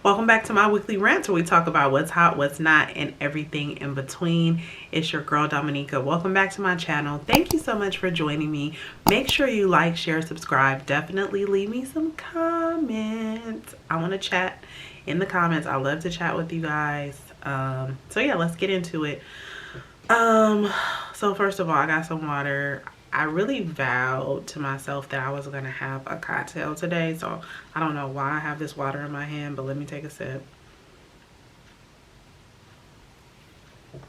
Welcome back to my weekly rant where we talk about what's hot, what's not, and everything in between. It's your girl Dominica. Welcome back to my channel. Thank you so much for joining me. Make sure you like, share, subscribe. Definitely leave me some comments. I want to chat in the comments. I love to chat with you guys. So yeah, let's get into it. So first of all, I got some water. I really vowed to myself that I was going to have a cocktail today. So I don't know why I have this water in my hand, but let me take a sip.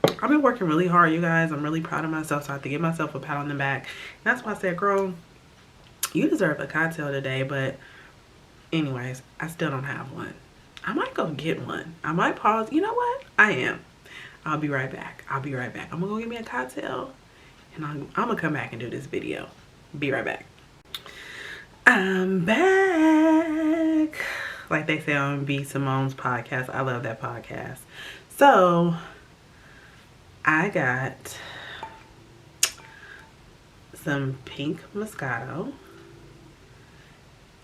I've been working really hard, you guys. I'm really proud of myself. So I have to give myself a pat on the back. And that's why I said, girl, you deserve a cocktail today. But anyways, I still don't have one. I might go get one. I might pause. You know what? I am. I'll be right back. I'm going to go get me a cocktail. And I'm gonna come back and do this video. Be right back. I'm back. Like they say on B. Simone's podcast. I love that podcast. So I got some pink Moscato.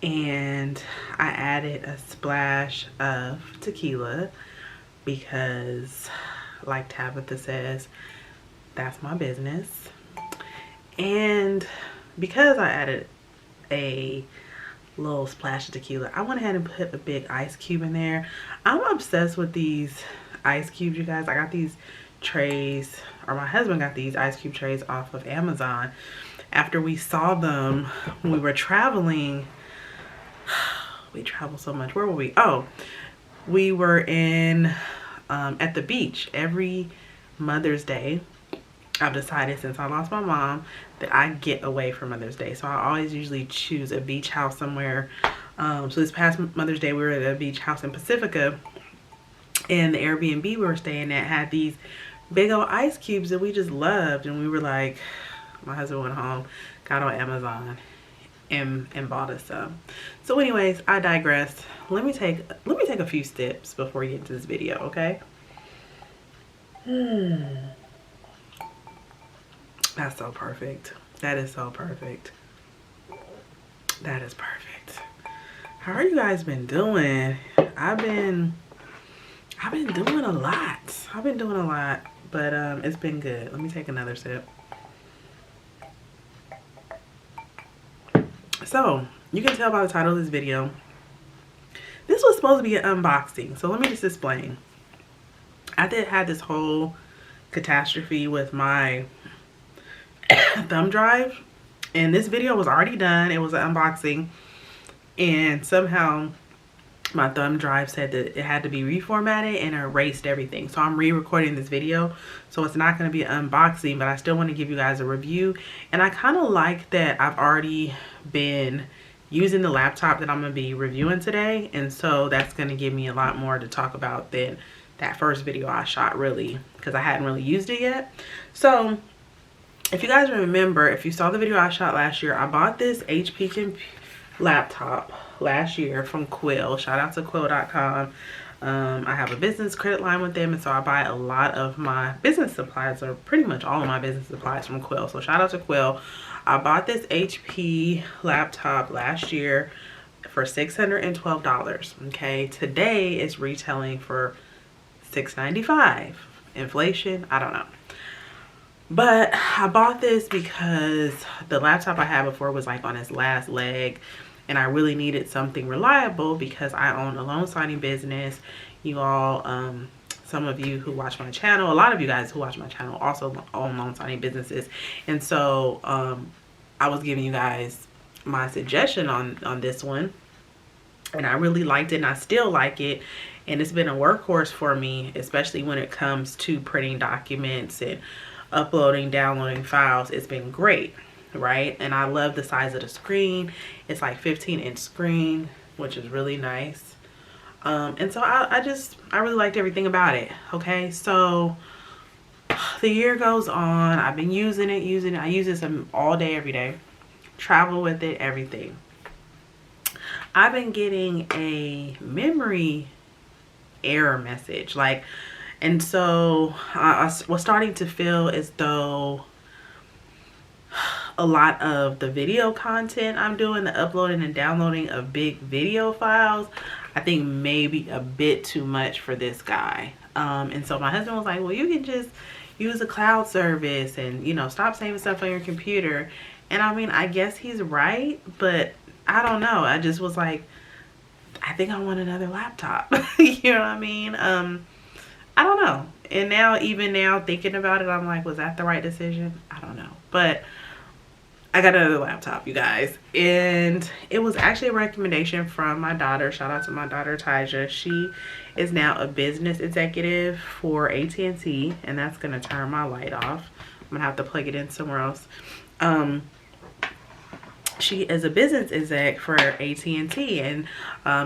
And I added a splash of tequila because, like Tabitha says, that's my business. And because I added a little splash of tequila, I went ahead and put a big ice cube in there. I'm obsessed with these ice cubes, you guys. I got these trays, or my husband got these ice cube trays off of Amazon after we saw them when we were traveling. We travel so much. Where were we? Oh, we were in at the beach every Mother's Day. I've decided since I lost my mom that I get away for Mother's Day. So I always usually choose a beach house somewhere. So this past Mother's Day, we were at a beach house in Pacifica. And the Airbnb we were staying at had these big old ice cubes that we just loved. And we were like, my husband went home, got on Amazon and bought us some. So anyways, I digress. Let me take a few steps before we get into this video, okay? That's so perfect. That is so perfect. That is perfect. How are you guys been doing? I've been doing a lot. But it's been good. Let me take another sip. So you can tell by the title of this video, this was supposed to be an unboxing. So let me just explain. I had this whole catastrophe with my thumb drive, and this video was already done. It was an unboxing, and somehow my thumb drive said that it had to be reformatted and erased everything. So I'm re-recording this video, so it's not going to be an unboxing, but I still want to give you guys a review. And I kind of like that I've already been using the laptop that I'm going to be reviewing today, and so that's going to give me a lot more to talk about than that first video I shot, really, because I hadn't really used it yet. So if you guys remember, if you saw the video I shot last year, I bought this HP laptop last year from Quill. Shout out to quill.com. I have a business credit line with them, and so I buy a lot of my business supplies, or pretty much all of my business supplies, from Quill. So shout out to Quill. I bought this HP laptop last year for $612. Okay, today it's retailing for $695. Inflation, I don't know. But I bought this because the laptop I had before was like on its last leg, and I really needed something reliable because I own a loan signing business. You all, some of you who watch my channel, a lot of you guys who watch my channel also own loan signing businesses. And so I was giving you guys my suggestion on this one, and I really liked it, and I still like it. And it's been a workhorse for me, especially when it comes to printing documents and uploading, downloading files. It's been great, right? And I love the size of the screen. It's like 15-inch screen, which is really nice. And so I really liked everything about it. Okay, so the year goes on. I've been using it. I use this all day, every day. Travel with it, everything. I've been getting a memory error message, like, and so I was starting to feel as though a lot of the video content I'm doing, the uploading and downloading of big video files, I think maybe a bit too much for this guy. And so my husband was like, well, you can just use a cloud service and, you know, stop saving stuff on your computer. And I mean, I guess he's right, but I don't know. I just was like, I think I want another laptop. You know what I mean? I don't know. And now, even now thinking about it, I'm like, was that the right decision? I don't know. But I got another laptop, you guys. And it was actually a recommendation from my daughter. Shout out to my daughter, Tyjah. She is now a business executive for AT&T. And that's going to turn my light off. I'm going to have to plug it in somewhere else. She is a business exec for AT&T, and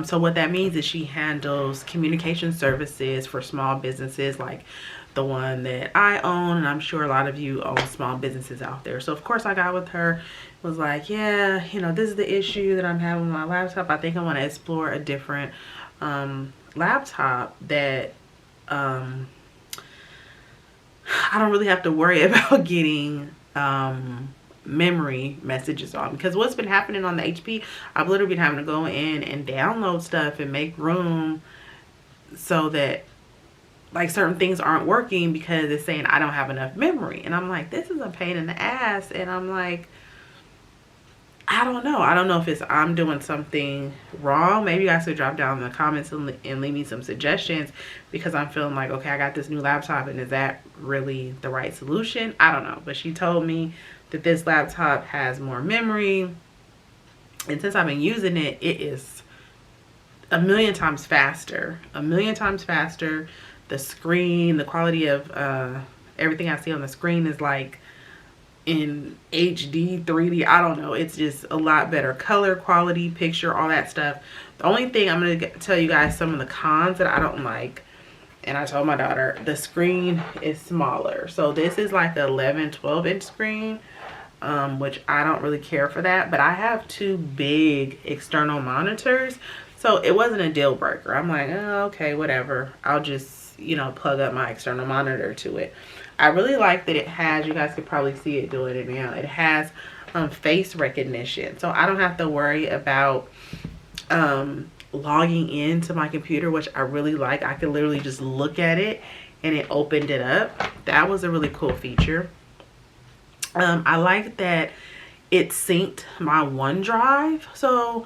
so what that means is she handles communication services for small businesses like the one that I own, and I'm sure a lot of you own small businesses out there. So of course I got with her, was like, yeah, you know, this is the issue that I'm having with my laptop. I think I want to explore a different laptop that I don't really have to worry about getting memory messages on, because what's been happening on the HP, I've literally been having to go in and download stuff and make room so that like certain things aren't working because it's saying I don't have enough memory. And I'm like, this is a pain in the ass. And I'm like, I don't know if it's I'm doing something wrong. Maybe you guys could drop down in the comments and leave me some suggestions, because I'm feeling like, okay, I got this new laptop, and is that really the right solution? I don't know. But she told me that this laptop has more memory, and since I've been using it, it is a million times faster. The screen, the quality of everything I see on the screen is like in HD 3D. I don't know, it's just a lot better color quality, picture, all that stuff. The only thing I'm going to tell you guys some of the cons that I don't like, and I told my daughter, the screen is smaller. So this is like the 11-12 inch screen, which I don't really care for that, but I have two big external monitors, so it wasn't a deal breaker. I'm like, oh, okay, whatever, I'll just, you know, plug up my external monitor to it. I really like that it has, you guys could probably see it doing it now, it has face recognition, so I don't have to worry about logging into my computer, which I really like. I could literally just look at it and it opened it up. That was a really cool feature. I like that it synced my OneDrive. So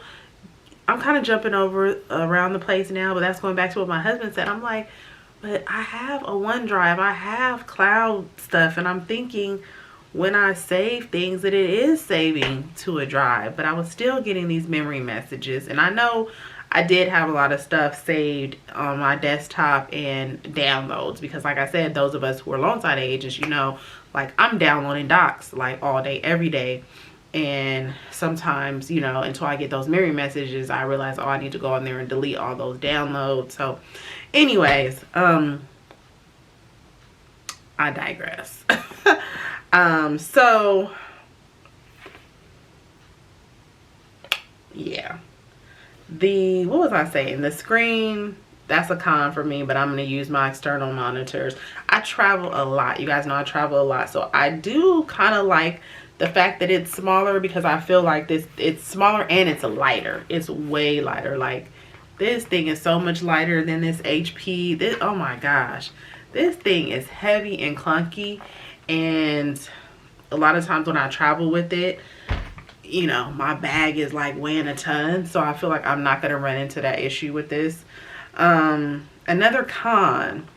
I'm kind of jumping over around the place now, but that's going back to what my husband said. I'm like, but I have a OneDrive, I have cloud stuff, and I'm thinking when I save things that it is saving to a drive, but I was still getting these memory messages. And I know I did have a lot of stuff saved on my desktop and downloads, because like I said, those of us who are loan signing agents, you know, like I'm downloading docs like all day, every day. And sometimes, you know, until I get those memory messages, I realize, oh, I need to go in there and delete all those downloads. So anyways, I digress. So yeah, what was I saying? The screen, that's a con for me, but I'm going to use my external monitors. I travel a lot. You guys know I travel a lot. So I do kind of like the fact that it's smaller, because I feel like it's smaller and it's lighter. It's way lighter. Like this thing is so much lighter than this HP. Oh my gosh. This thing is heavy and clunky. And a lot of times when I travel with it, you know, my bag is like weighing a ton. So I feel like I'm not going to run into that issue with this. Another con,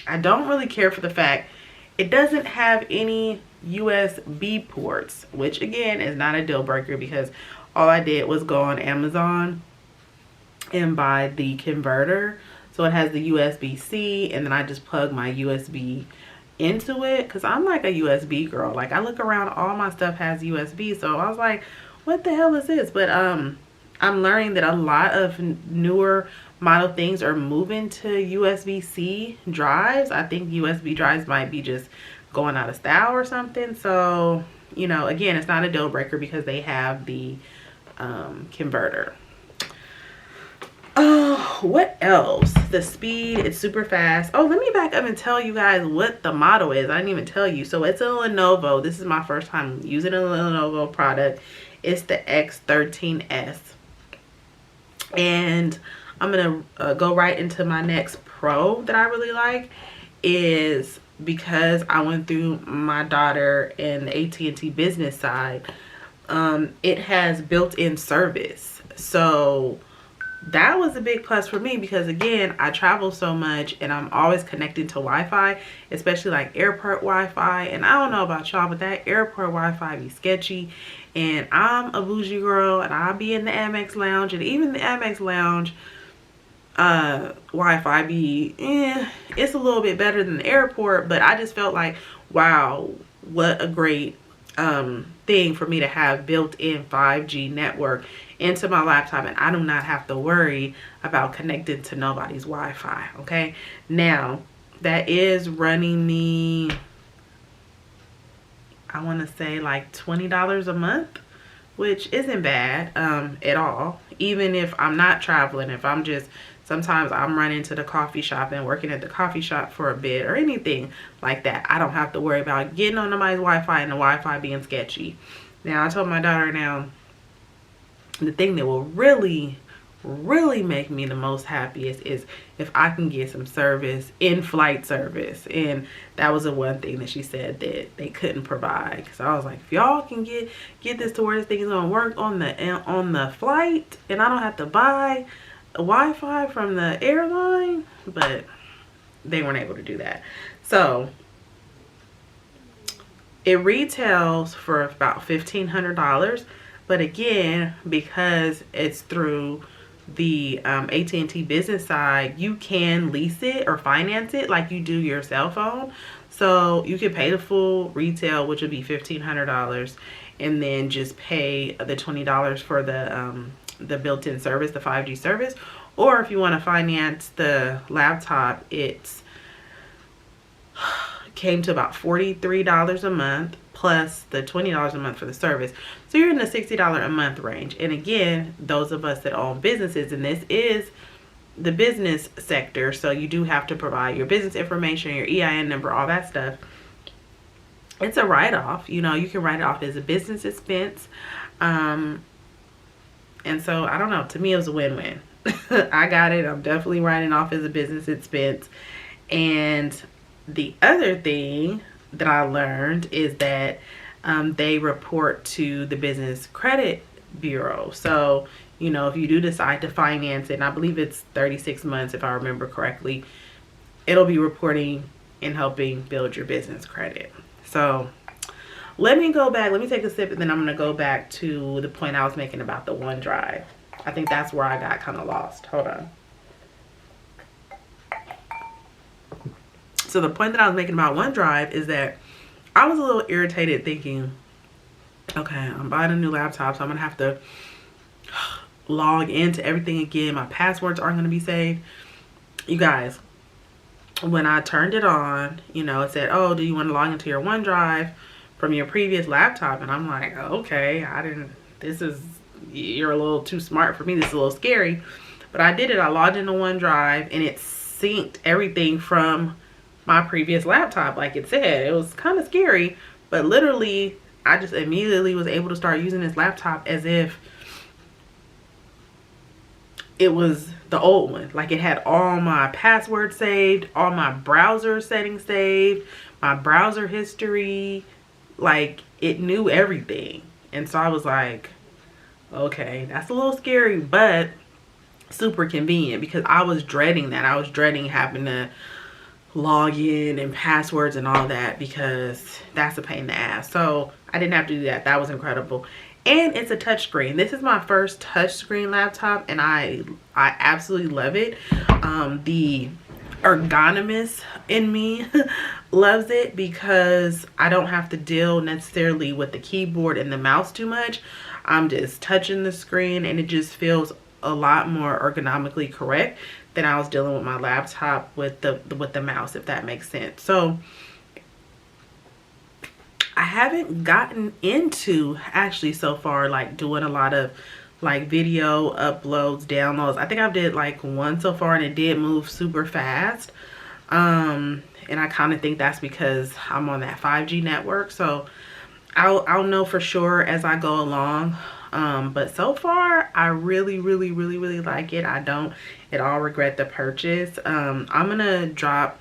I don't really care for the fact it doesn't have any USB ports, which again is not a deal breaker, because all I did was go on Amazon and buy the converter. So it has the USB-C, and then I just plug my USB into it, because I'm like a USB girl. Like I look around, all my stuff has USB. So I was like, what the hell is this? But I'm learning that a lot of newer model things are moving to USB-C drives. I think USB drives might be just going out of style or something. So, you know, again, it's not a deal breaker because they have the converter. Oh, what else? The speed, it's super fast. Oh, let me back up and tell you guys what the model is. I didn't even tell you. So it's a Lenovo. This is my first time using a Lenovo product. It's the X13S. And I'm gonna go right into my next pro that I really like, is because I went through my daughter and the AT&T business side. It has built-in service. So that was a big plus for me, because again, I travel so much and I'm always connected to Wi-Fi, especially like airport Wi-Fi. And I don't know about y'all, but that airport Wi-Fi be sketchy. And I'm a bougie girl and I'll be in the Amex lounge, and even the Amex lounge Wi-Fi be it's a little bit better than the airport. But I just felt like, wow, what a great thing for me to have built-in 5G network into my laptop, and I do not have to worry about connecting to nobody's Wi-Fi. Okay, now that is running me, I want to say like $20 a month, which isn't bad at all. Even if I'm not traveling, if I'm just, sometimes I'm running to the coffee shop and working at the coffee shop for a bit or anything like that, I don't have to worry about getting on somebody's Wi-Fi and the Wi-Fi being sketchy. Now, I told my daughter, now the thing that will really make me the most happiest is if I can get some service, in-flight service. And that was the one thing that she said that they couldn't provide. So I was like, if y'all can get this to where this thing is gonna work on the flight, and I don't have to buy a Wi-Fi from the airline. But they weren't able to do that. So it retails for about $1,500. But again, because it's through the AT&T business side, you can lease it or finance it like you do your cell phone. So you can pay the full retail, which would be $1,500, and then just pay the $20 for the built-in service, the 5G service. Or if you want to finance the laptop, it's came to about $43 a month plus the $20 a month for the service. So you're in the $60 a month range. And again, those of us that own businesses, and this is the business sector, so you do have to provide your business information, your EIN number, all that stuff. It's a write-off. You know, you can write it off as a business expense. And so, I don't know. To me, it was a win-win. I got it. I'm definitely writing off as a business expense. And the other thing that I learned is that they report to the Business Credit Bureau. So, you know, if you do decide to finance it, and I believe it's 36 months if I remember correctly, it'll be reporting and helping build your business credit. So let me go back. Let me take a sip, and then I'm going to go back to the point I was making about the OneDrive. I think that's where I got kind of lost. Hold on. So the point that I was making about OneDrive is that I was a little irritated thinking, okay, I'm buying a new laptop, so I'm going to have to log into everything again. My passwords aren't going to be saved. You guys, when I turned it on, you know, it said, oh, do you want to log into your OneDrive from your previous laptop? And I'm like, okay, you're a little too smart for me. This is a little scary. But I did it. I logged into OneDrive, and it synced everything from my previous laptop. Like it said, it was kind of scary, but literally I just immediately was able to start using this laptop as if it was the old one. Like it had all my passwords saved, all my browser settings saved, my browser history, like it knew everything. And so I was like, okay, that's a little scary, but super convenient, because I was dreading that. I was dreading having to log in and passwords and all that, because that's a pain in the ass. So I didn't have to do that. That was incredible. And it's a touchscreen. This is my first touchscreen laptop, and I absolutely love it. The ergonomist in me loves it, because I don't have to deal necessarily with the keyboard and the mouse too much. I'm just touching the screen, and it just feels a lot more ergonomically correct than I was dealing with my laptop with the mouse, if that makes sense. So I haven't gotten into actually so far like doing a lot of like video uploads, downloads. I think I did like one so far, and it did move super fast. And I kind of think that's because I'm on that 5G network, so I'll know for sure as I go along. But so far I really like it. I don't at all regret the purchase. I'm gonna drop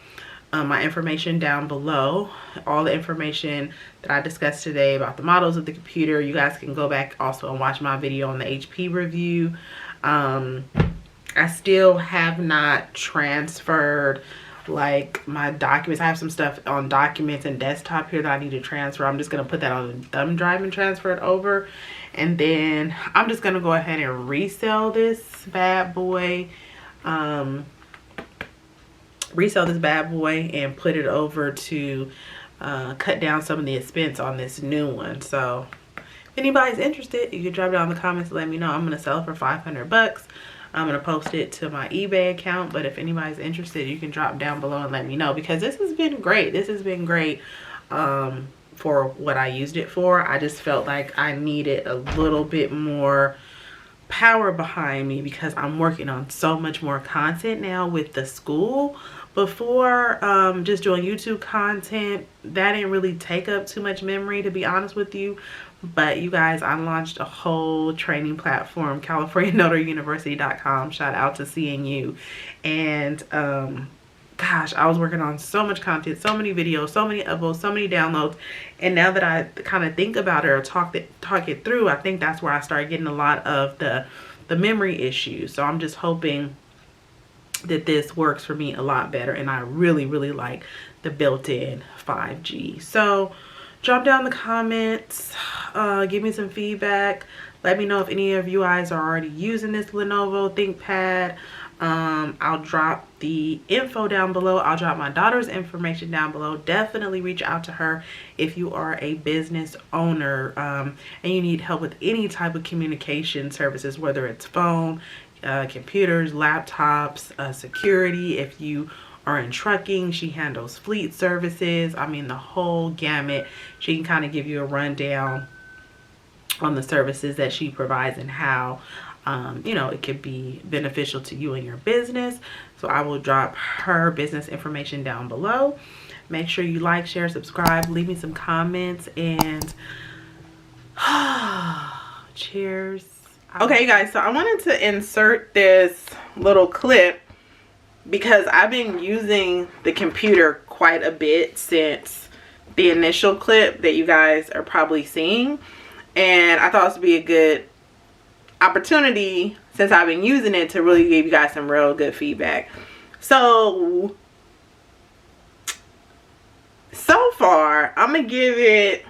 my information down below, all the information that I discussed today about the models of the computer. You guys can go back also and watch my video on the HP review. I still have not transferred like my documents. I have some stuff on documents and desktop here that I need to transfer. I'm just going to put that on the thumb drive and transfer it over, and then I'm just going to go ahead and resell this bad boy, and put it over to cut down some of the expense on this new one. So if anybody's interested, you can drop it down in the comments and let me know. I'm going to sell it for 500 bucks. I'm going to post it to my eBay account, but if anybody's interested, you can drop down below and let me know, because this has been great. This has been great for what I used it for. I just felt like I needed a little bit more power behind me because I'm working on so much more content now with the school. Before, just doing YouTube content, that didn't really take up too much memory, to be honest with you. But you guys, I launched a whole training platform, CaliforniaNotaryUniversity.com. Shout out to CNU. And gosh, I was working on so much content, so many videos, so many uploads, so many downloads. And now that I kind of think about it or talk it through, I think that's where I started getting a lot of the memory issues. So I'm just hoping that this works for me a lot better. And I really like the built-in 5G. So drop down in the comments, give me some feedback. Let me know if any of you guys are already using this Lenovo ThinkPad. I'll drop the info down below. I'll drop my daughter's information down below. Definitely reach out to her if you are a business owner and you need help with any type of communication services, whether it's phone, computers, laptops, security. If you are in trucking, she handles fleet services. I mean, the whole gamut. She can kind of give you a rundown on the services that she provides and how you know, it could be beneficial to you and your business. So I will drop her business information down below. Make sure you like, share, subscribe, leave me some comments, and cheers. Okay, you guys, so I wanted to insert this little clip because I've been using the computer quite a bit since the initial clip that you guys are probably seeing, and I thought this would be a good opportunity, since I've been using it, to really give you guys some real good feedback. So far I'm gonna give it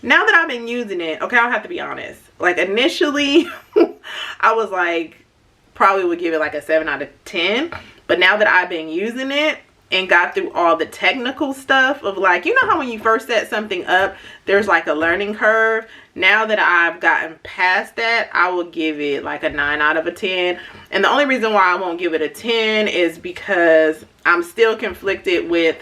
now that I've been using it, okay, I'll have to be honest, like initially I was like, probably would give it like a 7 out of 10, but now that I've been using it and got through all the technical stuff of, like, you know how when you first set something up, there's like a learning curve. Now that I've gotten past that, I will give it like a 9 out of a 10. And the only reason why I won't give it a 10 is because I'm still conflicted with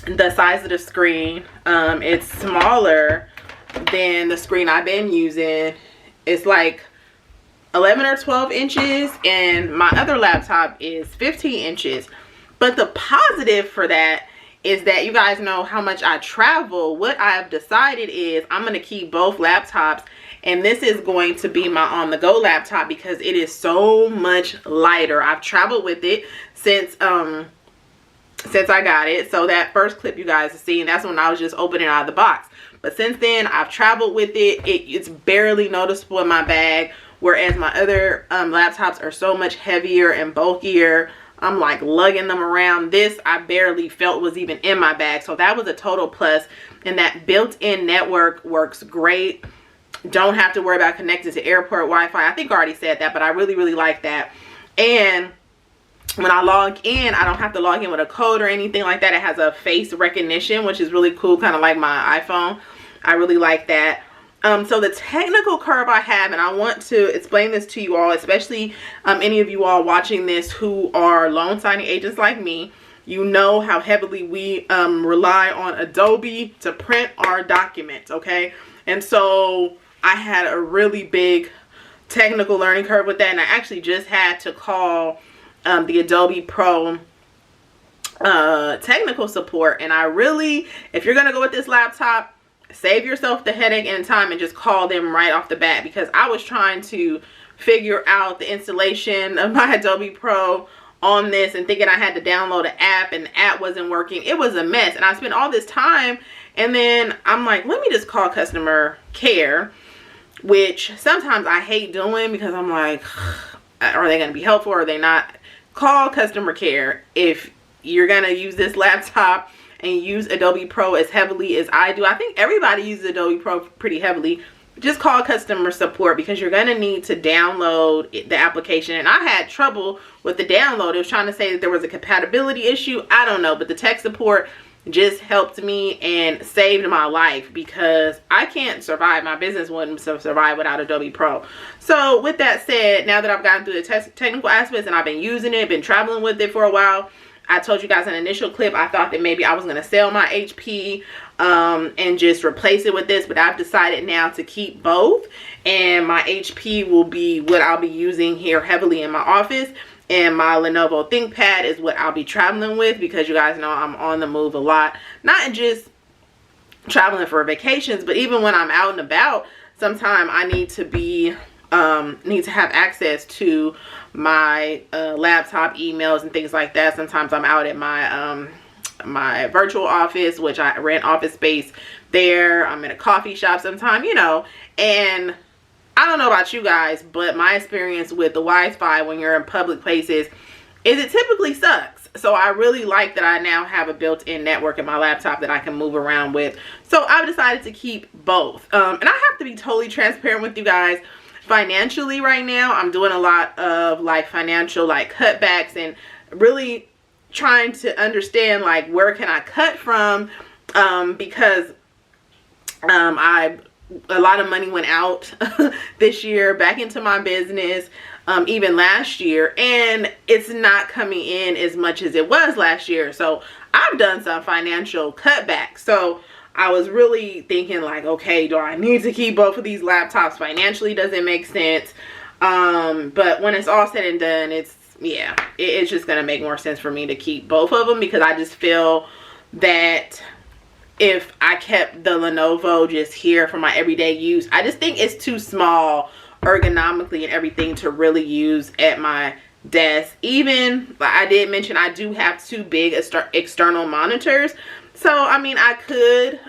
the size of the screen. It's smaller than the screen I've been using. It's like 11 or 12 inches, and my other laptop is 15 inches. But the positive for that is that you guys know how much I travel. What I've decided is I'm going to keep both laptops, and this is going to be my on-the-go laptop because it is so much lighter. I've traveled with it since I got it. So that first clip you guys have seen, that's when I was just opening it out of the box. But since then, I've traveled with it. It's barely noticeable in my bag, whereas my other laptops are so much heavier and bulkier. I'm like lugging them around. This I barely felt was even in my bag. So that was a total plus. And that built-in network works great. Don't have to worry about connecting to airport Wi-Fi. I think I already said that, but I really like that. And when I log in, I don't have to log in with a code or anything like that. It has a face recognition, which is really cool, kind of like my iPhone. I really like that. So the technical curve I have, and I want to explain this to you all, especially any of you all watching this who are loan signing agents like me. you know how heavily we rely on Adobe to print our documents, okay? And so I had a really big technical learning curve with that, and I actually just had to call the Adobe Pro technical support. And I really, if you're gonna go with this laptop, save yourself the headache and time and just call them right off the bat, because I was trying to figure out the installation of my Adobe Pro on this and thinking I had to download an app, and the app wasn't working. It was a mess, and I spent all this time, and then I'm like, let me just call customer care, which sometimes I hate doing because I'm like, are they going to be helpful or are they not? Call customer care if you're going to use this laptop and use Adobe Pro as heavily as I do. I think everybody uses Adobe Pro pretty heavily. Just call customer support, because you're going to need to download the application. And I had trouble with the download. It was trying to say that there was a compatibility issue. I don't know, but the tech support just helped me and saved my life, because I can't survive. My business wouldn't survive without Adobe Pro. So with that said, now that I've gotten through the technical aspects and I've been using it, been traveling with it for a while, I told you guys in an initial clip, I thought that maybe I was going to sell my HP and just replace it with this, but I've decided now to keep both, and my HP will be what I'll be using here heavily in my office, and my Lenovo ThinkPad is what I'll be traveling with, because you guys know I'm on the move a lot, not just traveling for vacations, but even when I'm out and about, sometimes I need to be need to have access to my laptop emails and things like that. Sometimes I'm out at my my virtual office, which I rent office space there. I'm in a coffee shop sometime, you know, and I don't know about you guys, but my experience with the Wi-Fi when you're in public places is it typically sucks. So I really like that I now have a built-in network in my laptop that I can move around with. So I've decided to keep both. And I have to be totally transparent with you guys. Financially right now, I'm doing a lot of like financial like cutbacks and really trying to understand like where can I cut from, because a lot of money went out this year back into my business, even last year, and it's not coming in as much as it was last year. So I've done some financial cutbacks. So I was really thinking like, okay, do I need to keep both of these laptops? Financially, does it make sense? But when it's all said and done, it's just going to make more sense for me to keep both of them, because I just feel that if I kept the Lenovo just here for my everyday use, I just think it's too small ergonomically and everything to really use at my desk. Even, I did mention I do have two big external monitors. So, I mean, I could,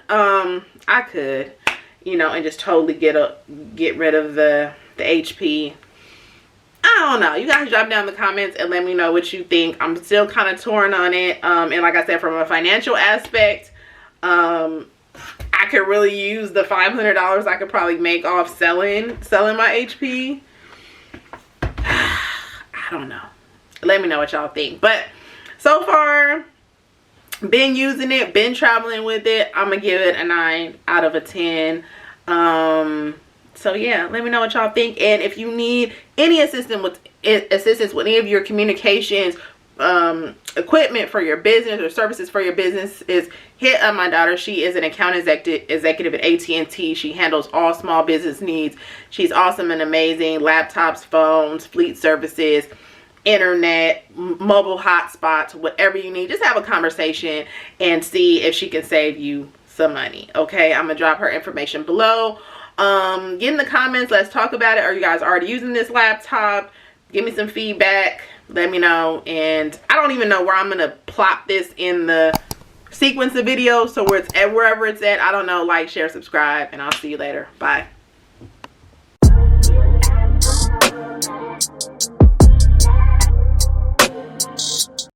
you know, and just totally get rid of the HP. I don't know. You guys drop down in the comments and let me know what you think. I'm still kind of torn on it. And like I said, from a financial aspect, I could really use the $500 I could probably make off selling my HP. I don't know. Let me know what y'all think. But so far, been using it, been traveling with it. I'm gonna give it a 9 out of a 10. So yeah, let me know what y'all think, and if you need any assistance with any of your communications equipment for your business or services for your business, is hit up my daughter. She is an account executive at AT&T. She handles all small business needs. She's awesome and amazing. Laptops, phones, fleet services, internet, mobile hotspots, whatever you need. Just have a conversation and see if she can save you some money. Okay, I'm gonna drop her information below. Get in the comments, let's talk about it. Are you guys already using this laptop? Give me some feedback, let me know. And I don't even know where I'm gonna plop this in the sequence of videos, so wherever it's at, I don't know. Like, share, subscribe, and I'll see you later. Bye.